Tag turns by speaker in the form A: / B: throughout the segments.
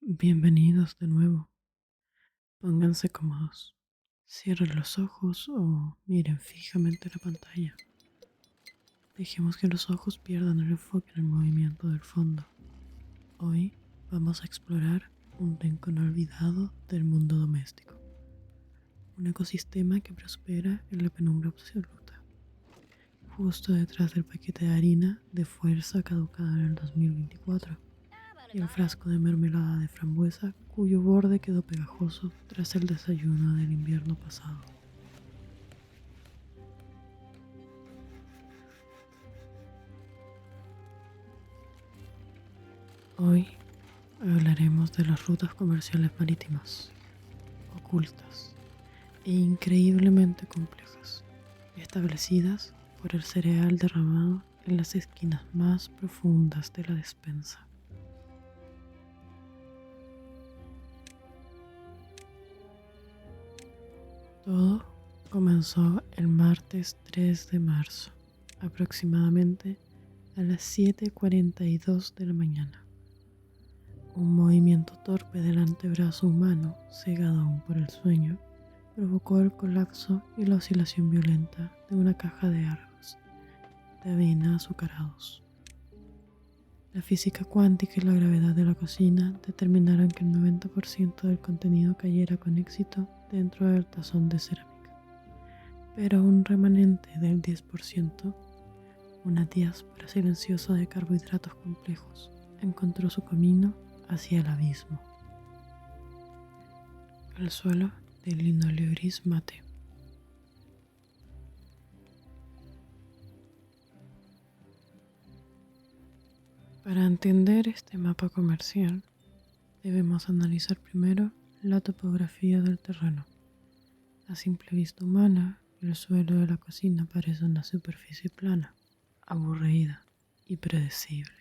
A: Bienvenidos de nuevo. Pónganse cómodos. Cierren los ojos o miren fijamente la pantalla. Dejemos que los ojos pierdan el enfoque en el movimiento del fondo. Hoy vamos a explorar un rincón olvidado del mundo doméstico. Un ecosistema que prospera en la penumbra absoluta. Justo detrás del paquete de harina de fuerza caducada en el 2024. Y el frasco de mermelada de frambuesa cuyo borde quedó pegajoso tras el desayuno del invierno pasado. Hoy hablaremos de las rutas comerciales marítimas, ocultas e increíblemente complejas, establecidas por el cereal derramado en las esquinas más profundas de la despensa. Todo comenzó el martes 3 de marzo, aproximadamente a las 7:42 de la mañana. Un movimiento torpe del antebrazo humano, cegado aún por el sueño, provocó el colapso y la oscilación violenta de una caja de árboles de avena azucarados. La física cuántica y la gravedad de la cocina determinaron que el 90% del contenido cayera con éxito dentro del tazón de cerámica, pero un remanente del 10%, una diáspora silenciosa de carbohidratos complejos, encontró su camino hacia el abismo. El suelo de linóleo gris mate. Para entender este mapa comercial, debemos analizar primero la topografía del terreno. A simple vista humana, el suelo de la cocina parece una superficie plana, aburrida y predecible.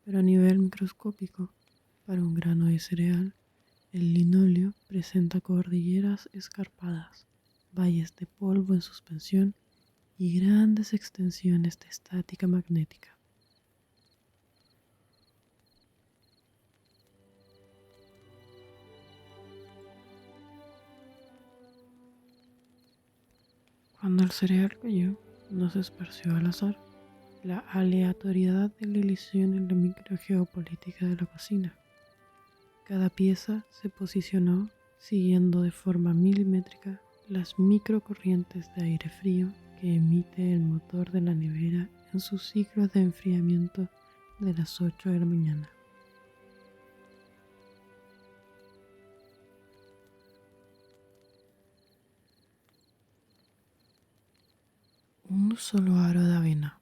A: Pero a nivel microscópico, para un grano de cereal, el linóleo presenta cordilleras escarpadas, valles de polvo en suspensión y grandes extensiones de estática magnética. Cuando el cereal cayó, no se esparció al azar. La aleatoriedad de la elisión en la microgeopolítica de la cocina. Cada pieza se posicionó siguiendo de forma milimétrica las microcorrientes de aire frío que emite el motor de la nevera en sus ciclos de enfriamiento de las 8 de la mañana. Un solo aro de avena,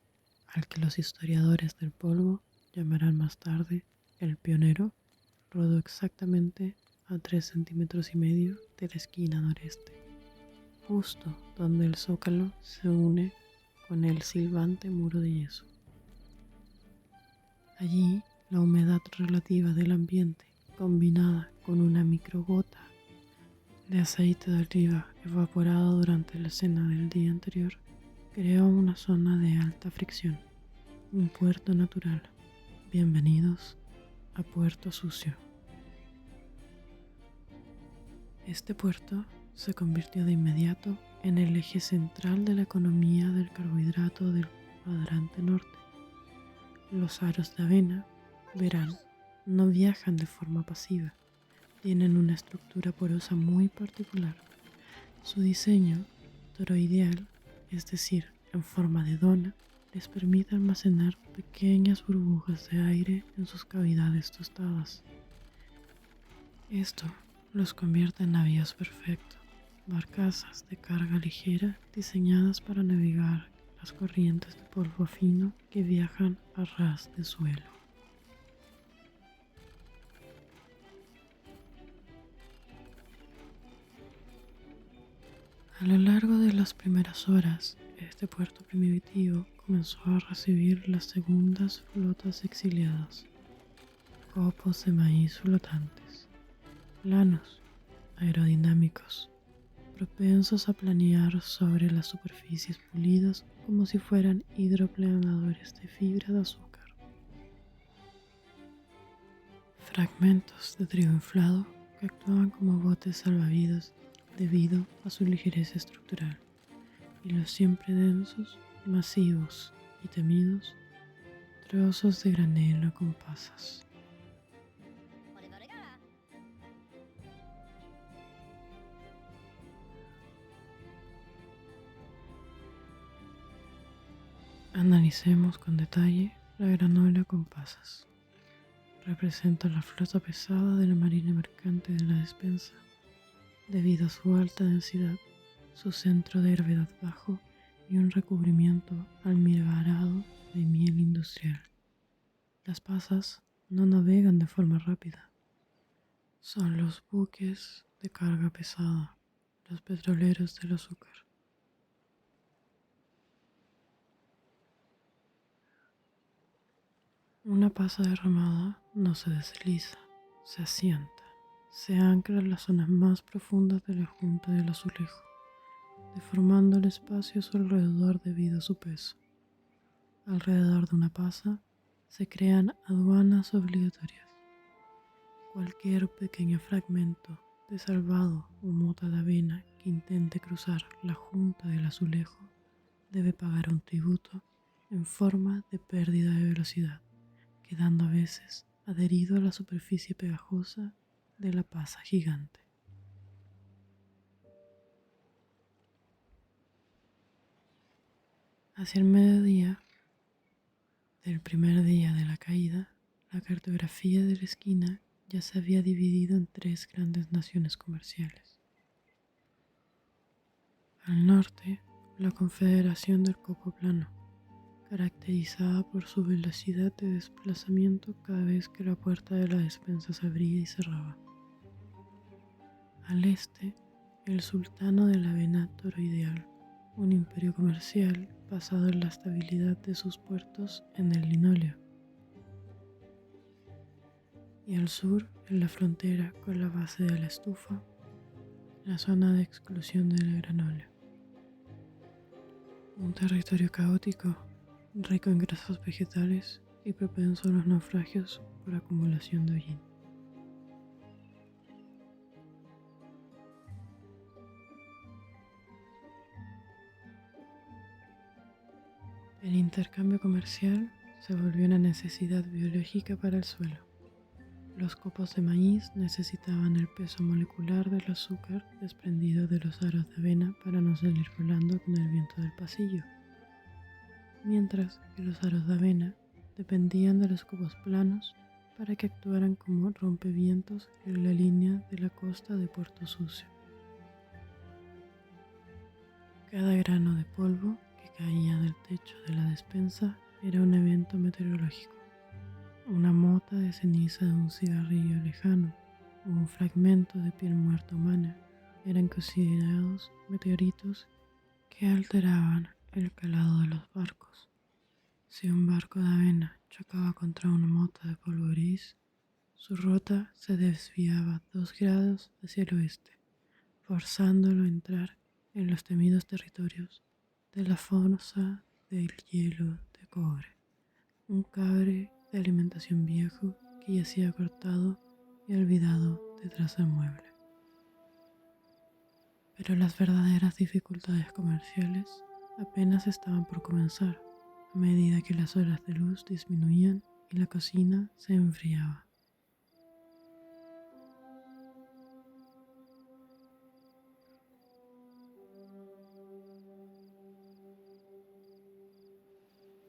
A: al que los historiadores del polvo llamarán más tarde el pionero, rodó exactamente a 3,5 centímetros de la esquina noreste, justo donde el zócalo se une con el silbante muro de yeso. Allí, la humedad relativa del ambiente, combinada con una microgota de aceite de oliva evaporado durante la cena del día anterior, creó una zona de alta fricción, un puerto natural. Bienvenidos a Puerto Sucio. Este puerto se convirtió de inmediato en el eje central de la economía del carbohidrato del cuadrante norte. Los aros de avena, verán, no viajan de forma pasiva, tienen una estructura porosa muy particular. Su diseño toroidal, es decir, en forma de dona, les permite almacenar pequeñas burbujas de aire en sus cavidades tostadas. Esto los convierte en navíos perfectos, barcazas de carga ligera diseñadas para navegar las corrientes de polvo fino que viajan a ras de suelo. A lo largo de las primeras horas, este puerto primitivo comenzó a recibir las segundas flotas exiliadas, copos de maíz flotantes, planos, aerodinámicos, propensos a planear sobre las superficies pulidas como si fueran hidroplanadores de fibra de azúcar. fragmentos de trigo inflado que actuaban como botes salvavidas debido a su ligereza estructural, y los siempre densos, masivos y temidos trozos de granelo con pasas. Analicemos con detalle la granola con pasas. Representa la flota pesada de la marina mercante de la despensa, debido a su alta densidad, su centro de gravedad bajo y un recubrimiento almibarado de miel industrial. Las pasas no navegan de forma rápida. Son los buques de carga pesada, los petroleros del azúcar. Una pasa derramada no se desliza, se asienta, se ancla en las zonas más profundas de la junta del azulejo, deformando el espacio a su alrededor debido a su peso. Alrededor de una pasa se crean aduanas obligatorias. Cualquier pequeño fragmento de salvado o mota de avena que intente cruzar la junta del azulejo debe pagar un tributo en forma de pérdida de velocidad, quedando a veces adherido a la superficie pegajosa de la pasa gigante. Hacia el mediodía del primer día de la caída, la cartografía de la esquina ya se había dividido en tres grandes naciones comerciales. Al norte, la Confederación del Copo Plano, caracterizada por su velocidad de desplazamiento cada vez que la puerta de la despensa se abría y cerraba. Al este, el Sultano de la Avena Toroideal, un imperio comercial basado en la estabilidad de sus puertos en el linóleo. Y al sur, en la frontera con la base de la estufa, la zona de exclusión del granóleo. Un territorio caótico, rico en grasas vegetales y propenso a los naufragios por acumulación de hollín. El intercambio comercial se volvió una necesidad biológica para el suelo. Los copos de maíz necesitaban el peso molecular del azúcar desprendido de los aros de avena para no salir volando con el viento del pasillo, mientras que los aros de avena dependían de los copos planos para que actuaran como rompevientos en la línea de la costa de Puerto Sucio. Cada grano de polvo que caía del techo de la despensa era un evento meteorológico. Una mota de ceniza de un cigarrillo lejano o un fragmento de piel muerta humana eran considerados meteoritos que alteraban el calado de los barcos. Si un barco de avena chocaba contra una mota de polvo gris, su ruta se desviaba 2 grados hacia el oeste, forzándolo a entrar en los temidos territorios de la fosa del hielo de cobre, un cabre de alimentación viejo que yacía cortado y olvidado detrás del mueble. Pero las verdaderas dificultades comerciales apenas estaban por comenzar, a medida que las horas de luz disminuían y la cocina se enfriaba.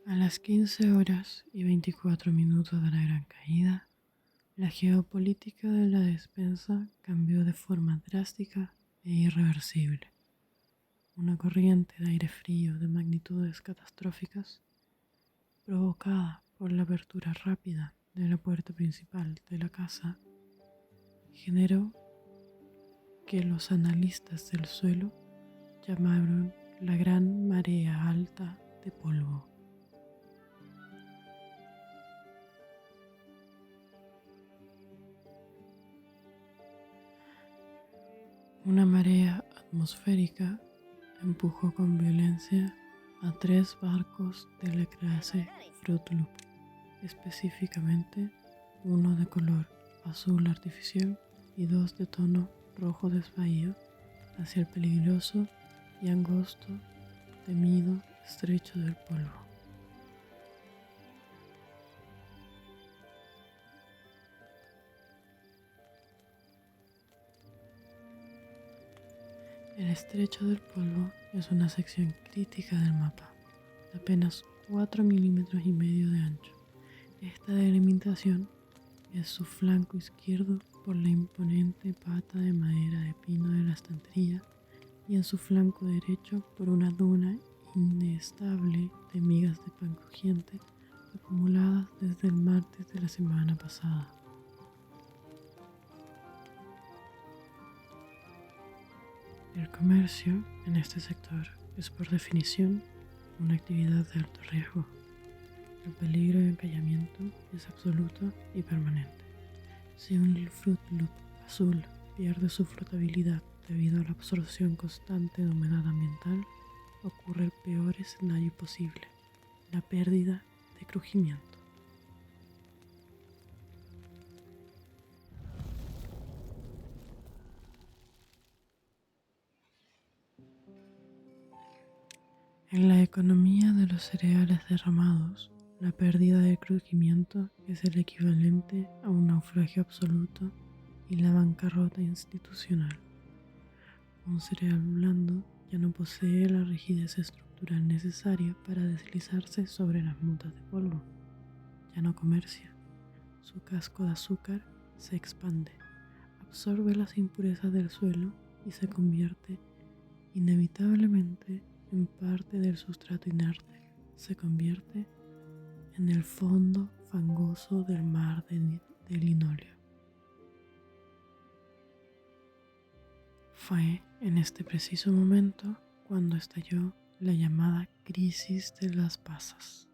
A: A las 15 horas y 24 minutos de la gran caída, la geopolítica de la despensa cambió de forma drástica e irreversible. Una corriente de aire frío de magnitudes catastróficas, provocada por la apertura rápida de la puerta principal de la casa, generó que los analistas del suelo llamaron la gran marea alta de polvo. Una marea atmosférica empujó con violencia a 3 barcos de la clase Fruit Loop, específicamente uno de color azul artificial y 2 de tono rojo desvaído hacia el peligroso y angosto, temido estrecho del polvo. El estrecho del polvo es una sección crítica del mapa, de apenas 4,5 mm de ancho. Esta delimitación es su flanco izquierdo por la imponente pata de madera de pino de la estantería y en su flanco derecho por una duna inestable de migas de pan crujiente acumuladas desde el martes de la semana pasada. El comercio en este sector es por definición una actividad de alto riesgo. El peligro de encallamiento es absoluto y permanente. Si un Fruit Loop azul pierde su flotabilidad debido a la absorción constante de humedad ambiental, ocurre el peor escenario posible, la pérdida de crujimiento. En la economía de los cereales derramados, la pérdida de crujimiento es el equivalente a un naufragio absoluto y la bancarrota institucional. Un cereal blando ya no posee la rigidez estructural necesaria para deslizarse sobre las motas de polvo. Ya no comercia. Su casco de azúcar se expande, absorbe las impurezas del suelo y se convierte inevitablemente en parte del sustrato inerte. Se convierte en el fondo fangoso del mar de linóleo. Fue en este preciso momento cuando estalló la llamada crisis de las pasas.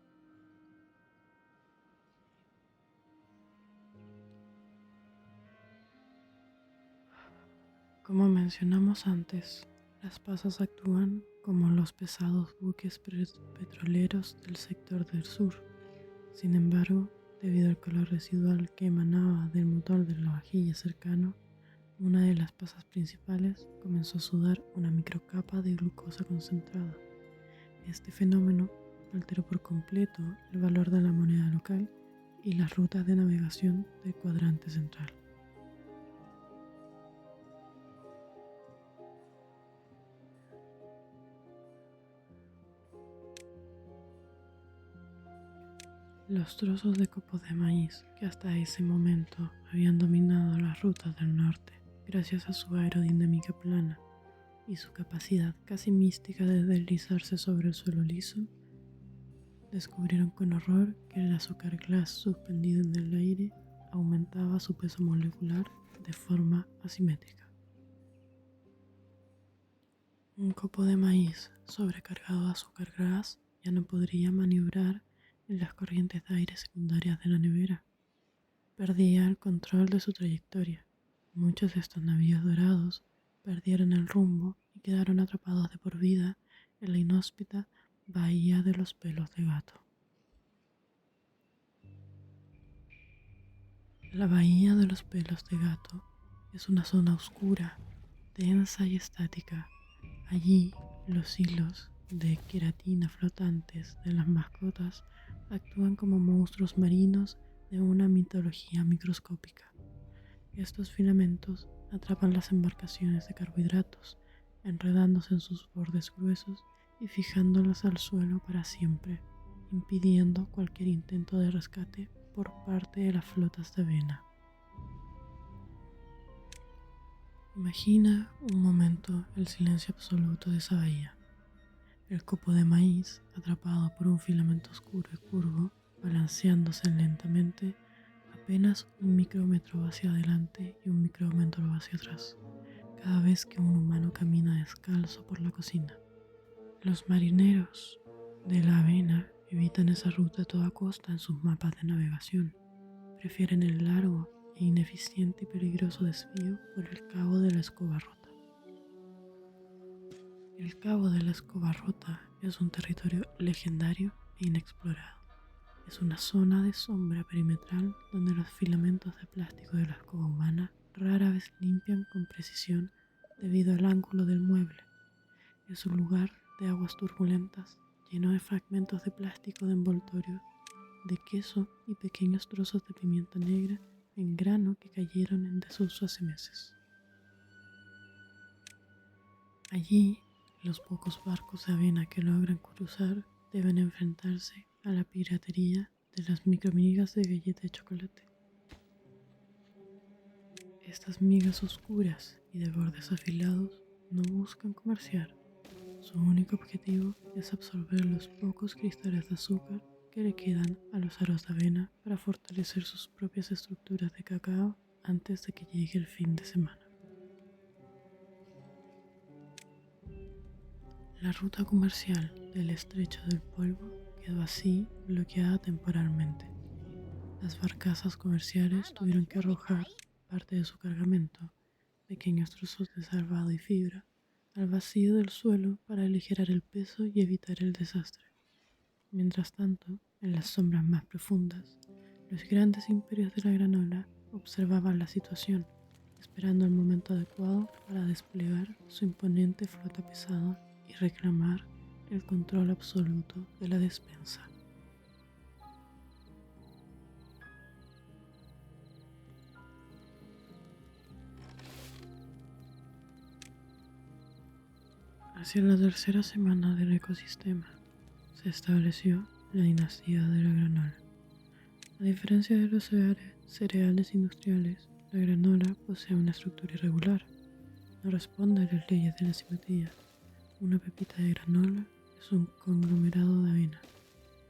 A: Como mencionamos antes, las pasas actúan como los pesados buques petroleros del sector del sur. Sin embargo, debido al calor residual que emanaba del motor de la vajilla cercano, una de las pasas principales comenzó a sudar una microcapa de glucosa concentrada. Este fenómeno alteró por completo el valor de la moneda local y las rutas de navegación del cuadrante central. Los trozos de copos de maíz que hasta ese momento habían dominado las rutas del norte gracias a su aerodinámica plana y su capacidad casi mística de deslizarse sobre el suelo liso, descubrieron con horror que el azúcar glass suspendido en el aire aumentaba su peso molecular de forma asimétrica. Un copo de maíz sobrecargado de azúcar glass ya no podría maniobrar en las corrientes de aire secundarias de la nevera. Perdía el control de su trayectoria. Muchos de estos navíos dorados perdieron el rumbo y quedaron atrapados de por vida en la inhóspita Bahía de los Pelos de Gato. La Bahía de los Pelos de Gato es una zona oscura, densa y estática. Allí los hilos de queratina flotantes de las mascotas actúan como monstruos marinos de una mitología microscópica. Estos filamentos atrapan las embarcaciones de carbohidratos, enredándose en sus bordes gruesos y fijándolas al suelo para siempre, impidiendo cualquier intento de rescate por parte de las flotas de avena. Imagina un momento el silencio absoluto de esa bahía. El copo de maíz, atrapado por un filamento oscuro y curvo, balanceándose lentamente, apenas un micrómetro hacia adelante y un micrómetro hacia atrás, cada vez que un humano camina descalzo por la cocina. Los marineros de la avena evitan esa ruta a toda costa en sus mapas de navegación. Prefieren el largo e ineficiente y peligroso desvío por el Cabo de la Escoba Rota. El Cabo de la Escoba Rota es un territorio legendario e inexplorado. Es una zona de sombra perimetral donde los filamentos de plástico de la escoba humana rara vez limpian con precisión debido al ángulo del mueble. Es un lugar de aguas turbulentas lleno de fragmentos de plástico de envoltorio, de queso y pequeños trozos de pimienta negra en grano que cayeron en desuso hace meses. Allí, los pocos barcos de avena que logran cruzar deben enfrentarse a la piratería de las micromigas de galleta de chocolate. Estas migas oscuras y de bordes afilados no buscan comerciar. Su único objetivo es absorber los pocos cristales de azúcar que le quedan a los aros de avena para fortalecer sus propias estructuras de cacao antes de que llegue el fin de semana. La ruta comercial del Estrecho del Polvo quedó así bloqueada temporalmente. Las barcazas comerciales tuvieron que arrojar parte de su cargamento, pequeños trozos de salvado y fibra, al vacío del suelo para aligerar el peso y evitar el desastre. Mientras tanto, en las sombras más profundas, los grandes imperios de la granola observaban la situación, esperando el momento adecuado para desplegar su imponente flota pesada y reclamar el control absoluto de la despensa. Hacia la tercera semana del ecosistema, se estableció la dinastía de la granola. A diferencia de los cereales industriales, la granola posee una estructura irregular. No responde a las leyes de la simetría. Una pepita de granola es un conglomerado de avena,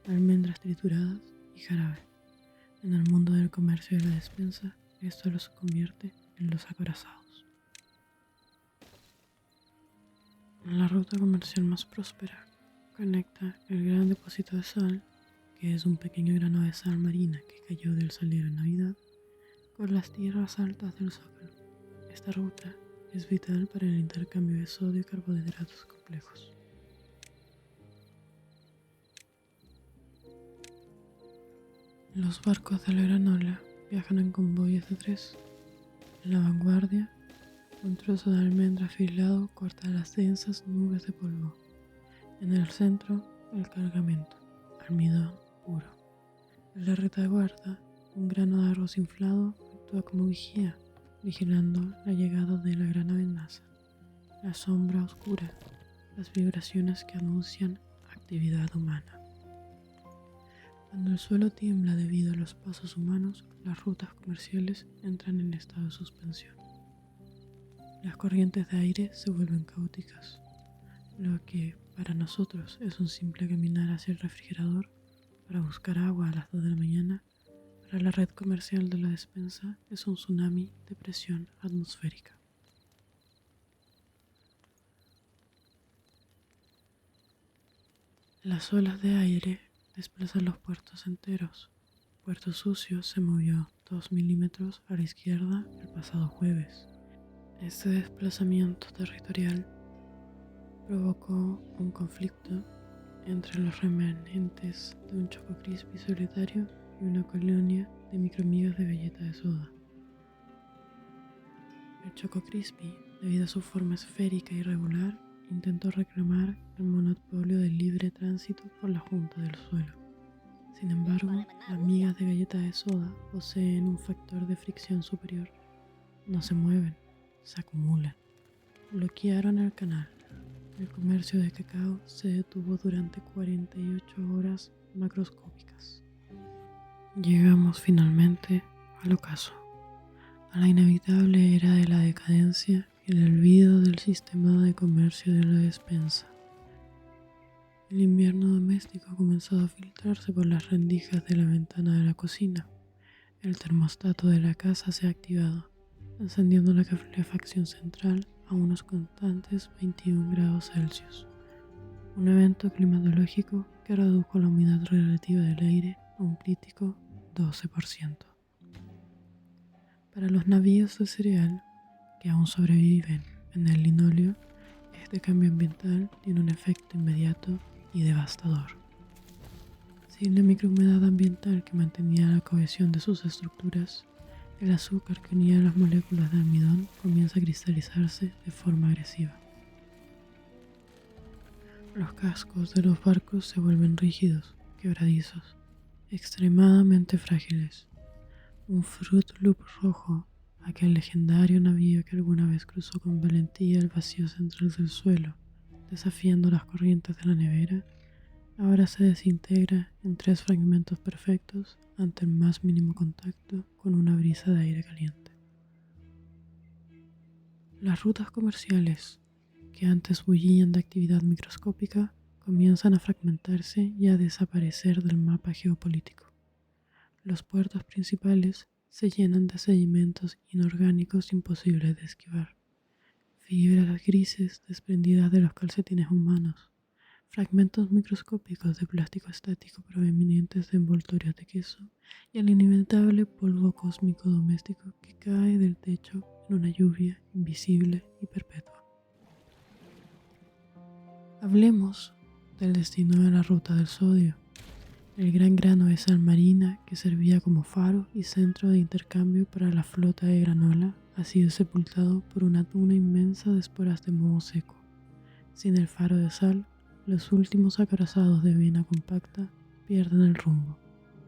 A: almendras trituradas y jarabe. En el mundo del comercio de la despensa, esto los convierte en los acorazados. La ruta comercial más próspera conecta el gran depósito de sal, que es un pequeño grano de sal marina que cayó del salero en Navidad, con las tierras altas del Zócalo. Esta ruta es vital para el intercambio de sodio y carbohidratos complejos. Los barcos de la granola viajan en convoyes de 3. En la vanguardia, un trozo de almendra afilado corta las densas nubes de polvo. En el centro, el cargamento, almidón puro. En la retaguardia, un grano de arroz inflado actúa como vigía, vigilando la llegada de la gran amenaza. La sombra oscura, las vibraciones que anuncian actividad humana. Cuando el suelo tiembla debido a los pasos humanos, las rutas comerciales entran en estado de suspensión. Las corrientes de aire se vuelven caóticas. Lo que para nosotros es un simple caminar hacia el refrigerador para buscar agua a las 2 de la mañana, para la red comercial de la despensa es un tsunami de presión atmosférica. Las olas de aire desplazan los puertos enteros. Puerto Sucio se movió 2 milímetros a la izquierda el pasado jueves. Este desplazamiento territorial provocó un conflicto entre los remanentes de un Choco Crispy solitario y una colonia de micromigas de galleta de soda. El Choco Crispy, debido a su forma esférica y irregular, intentó reclamar el monopolio del libre tránsito por la junta del suelo. Sin embargo, las migas de galleta de soda poseen un factor de fricción superior. No se mueven, se acumulan. Bloquearon el canal. El comercio de cacao se detuvo durante 48 horas macroscópicas. Llegamos finalmente al ocaso, a la inevitable era de la decadencia y el olvido del sistema de comercio de la despensa. El invierno doméstico ha comenzado a filtrarse por las rendijas de la ventana de la cocina. El termostato de la casa se ha activado, encendiendo la calefacción central a unos constantes 21 grados Celsius. Un evento climatológico que redujo la humedad relativa del aire a un crítico 12%. Para los navíos de cereal que aún sobreviven en el linóleo, este cambio ambiental tiene un efecto inmediato y devastador. Sin la microhumedad ambiental que mantenía la cohesión de sus estructuras, el azúcar que unía las moléculas de almidón comienza a cristalizarse de forma agresiva. Los cascos de los barcos se vuelven rígidos, quebradizos, extremadamente frágiles. Un Fruit Loop rojo, aquel legendario navío que alguna vez cruzó con valentía el vacío central del suelo, desafiando las corrientes de la nevera, ahora se desintegra en 3 fragmentos perfectos ante el más mínimo contacto con una brisa de aire caliente. Las rutas comerciales, que antes bullían de actividad microscópica, comienzan a fragmentarse y a desaparecer del mapa geopolítico. Los puertos principales se llenan de sedimentos inorgánicos imposibles de esquivar, fibras grises desprendidas de los calcetines humanos, fragmentos microscópicos de plástico estático provenientes de envoltorios de queso y el inevitable polvo cósmico doméstico que cae del techo en una lluvia invisible y perpetua. Hablemos del destino de la ruta del sodio. El gran grano de sal marina que servía como faro y centro de intercambio para la flota de granola ha sido sepultado por una duna inmensa de esporas de moho seco. Sin el faro de sal, los últimos acorazados de avena compacta pierden el rumbo.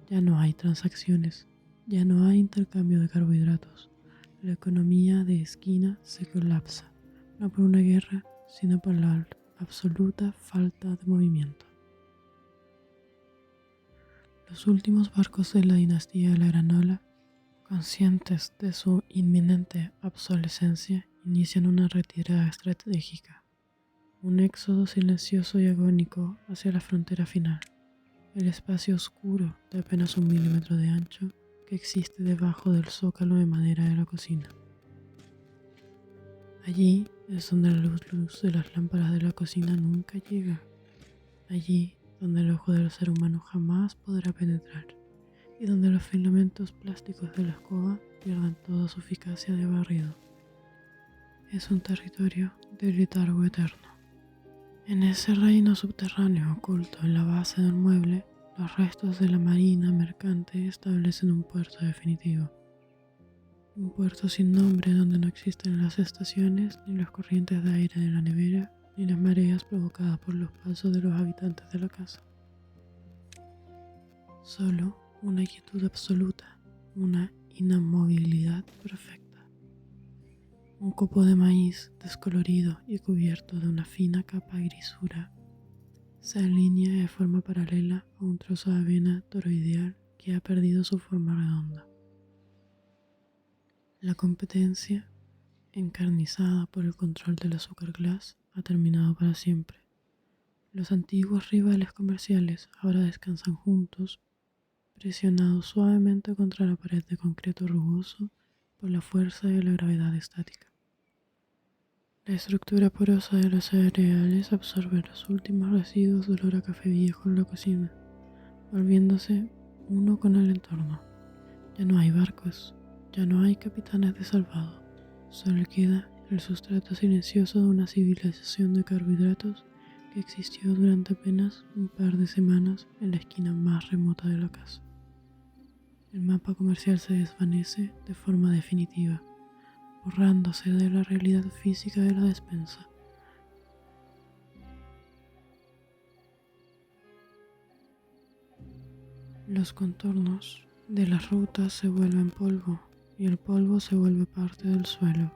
A: Ya no hay transacciones, ya no hay intercambio de carbohidratos. La economía de esquina se colapsa, no por una guerra, sino por la absoluta falta de movimiento. Los últimos barcos de la dinastía de la granola, conscientes de su inminente obsolescencia, inician una retirada estratégica, un éxodo silencioso y agónico hacia la frontera final, el espacio oscuro de apenas 1 milímetro de ancho que existe debajo del zócalo de madera de la cocina. Allí es donde la luz de las lámparas de la cocina nunca llega, allí donde el ojo del ser humano jamás podrá penetrar y donde los filamentos plásticos de la escoba pierden toda su eficacia de barrido. Es un territorio de letargo eterno. En ese reino subterráneo oculto en la base del mueble, los restos de la marina mercante establecen un puerto definitivo. Un puerto sin nombre donde no existen las estaciones, ni las corrientes de aire de la nevera, ni las mareas provocadas por los pasos de los habitantes de la casa. Solo una quietud absoluta, una inamovilidad perfecta. Un copo de maíz descolorido y cubierto de una fina capa grisura se alinea de forma paralela a un trozo de avena toroideal que ha perdido su forma redonda. La competencia, encarnizada por el control del azúcar glass, ha terminado para siempre. Los antiguos rivales comerciales ahora descansan juntos, presionados suavemente contra la pared de concreto rugoso por la fuerza de la gravedad estática. La estructura porosa de los cereales absorbe los últimos residuos de olor a café viejo en la cocina, volviéndose uno con el entorno. Ya no hay barcos, ya no hay capitanes de salvado, solo queda el sustrato silencioso de una civilización de carbohidratos que existió durante apenas un par de semanas en la esquina más remota de la casa. El mapa comercial se desvanece de forma definitiva, borrándose de la realidad física de la despensa. Los contornos de las rutas se vuelven polvo y el polvo se vuelve parte del suelo.